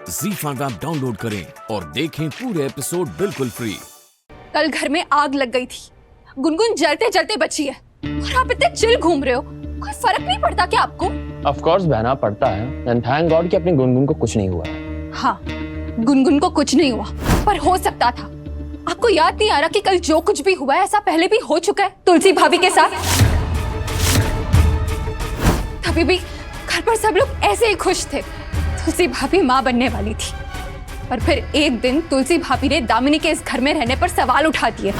ZEE5 app download करें और देखें पूरे एपिसोड बिल्कुल फ्री। कल घर में आग लग गई थी, गुनगुन जलते जलते बची है और आप इतने चिल घूम रहे हो। कोई फर्क नहीं पड़ता क्या आपको? ऑफ कोर्स बहना पड़ता है, एंड थैंक गॉड कि अपनी गुनगुन को कुछ नहीं हुआ है। हाँ, गुनगुन को कुछ नहीं हुआ, पर हो सकता था। आपको याद नहीं आ रहा कि कल जो कुछ भी हुआ है ऐसा पहले भी हो चुका है तुलसी भाभी के साथ। तभी भी घर पर सब लोग ऐसे ही खुश थे। तुलसी भाभी माँ बनने वाली थी, पर फिर एक दिन तुलसी भाभी ने दामिनी के इस घर में रहने पर सवाल उठा दिए,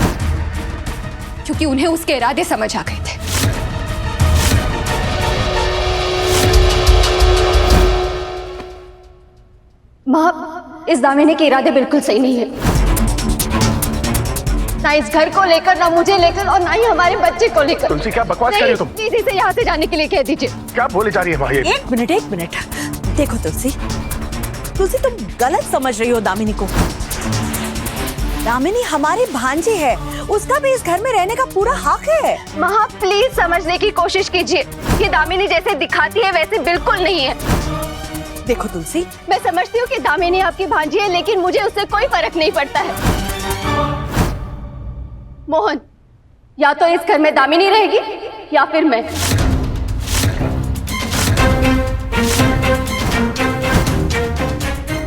क्योंकि उन्हें उसके इरादे समझ आ गए थे। माँ, इस दामिनी के इरादे बिल्कुल सही नहीं है। ना इस घर को लेकर, ना मुझे लेकर, और ना ही हमारे बच्चे को लेकर। तुलसी, क्या बकवास कर रही हो तुम? दीदी से यहाँ से जाने के लिए कह दीजिए। क्या बोले जा रही है भाई? एक मिनट देखो तुलसी, तुम गलत समझ रही हो दामिनी को। दामिनी हमारी भांजी है, उसका भी इस घर में रहने का पूरा हक है। माँ प्लीज समझने की कोशिश कीजिए, ये दामिनी जैसे दिखाती है वैसे बिल्कुल नहीं है। देखो तुलसी, मैं समझती हूँ कि दामिनी आपकी भांजी है, लेकिन मुझे उससे कोई फर्क नहीं पड़ता है। मोहन, या तो इस घर में दामिनी रहेगी या फिर मैं।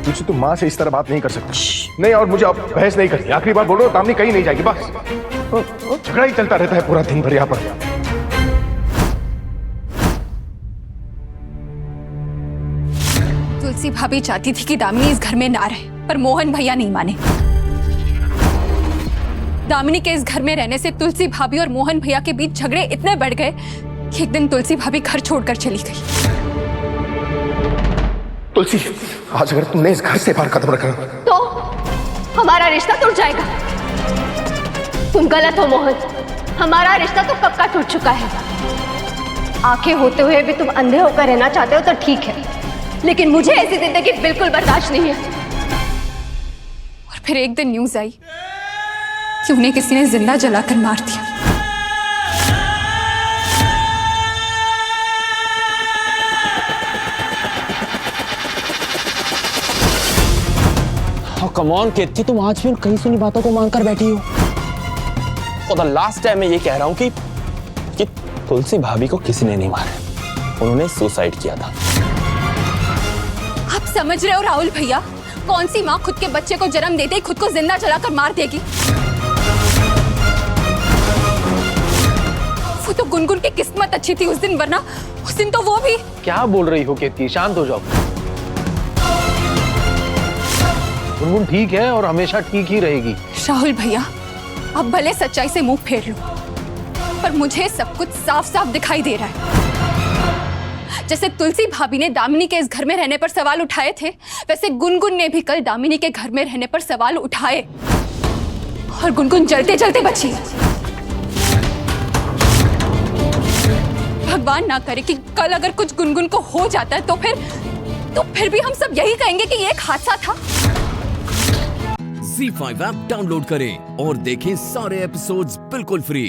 तुलसी, तुम माँ से इस तरह बात नहीं कर सकती। नहीं, और मुझे अब बहस नहीं करनी। आखिरी बार बोलो, दामिनी कहीं नहीं जाएगी। बस झगड़ा ही चलता रहता है पूरा दिन भर यहाँ पर। तुलसी भाभी चाहती थी कि दामिनी इस घर में ना रहे, पर मोहन भैया नहीं माने। दामिनी के इस घर में रहने से तुलसी भाभी और मोहन भैया के बीच झगड़े इतने बढ़ गए कि एक दिन तुलसी भाभी घर छोड़कर चली गई। तुलसी, आज अगर तुमने इस घर से बाहर कदम रखा तो हमारा रिश्ता टूट जाएगा। तुम गलत हो मोहन, हमारा रिश्ता तो कब का टूट चुका है। आंखें होते हुए भी तुम अंधे होकर रहना चाहते हो तो ठीक है, लेकिन मुझे ऐसी जिंदगी बिल्कुल बर्दाश्त नहीं है। और फिर एक दिन न्यूज आई कि उन्हें किसी ने जिंदा जलाकर मार दिया। कम ऑन कीर्ति, तुम आज भी उन कहीं सुनी बातों को मानकर बैठी हो। फॉर द लास्ट टाइम मैं ये कह रहा हूं कि तुलसी भाभी को किसी ने नहीं मारा, उन्होंने सुसाइड किया था। आप समझ रहे हो राहुल भैया, कौन सी माँ खुद के बच्चे को जन्म देते ही खुद को जिंदा जलाकर मार देगी? वो तो गुनगुन की किस्मत अच्छी थी उस दिन, वरना उस दिन तो वो भी। क्या बोल रही हो कीर्ति? शांत हो जाओ। गुनगुन ठीक है और हमेशा ठीक ही रहेगी। राहुल भैया, आप भले सच्चाई से मुंह फेर लो, पर मुझे सब कुछ साफ साफ दिखाई दे रहा है। जैसे तुलसी भाभी ने दामिनी के इस घर में रहने पर सवाल उठाए थे, वैसे गुनगुन ने भी कल दामिनी के घर में रहने पर सवाल उठाए, और गुनगुन जलते जलते बची। भगवान ना करे कि कल अगर कुछ गुनगुन को हो जाता है तो फिर भी हम सब यही कहेंगे कि ये एक हादसा था। ZEE5 ऐप डाउनलोड करें और देखें सारे एपिसोड्स बिल्कुल फ्री।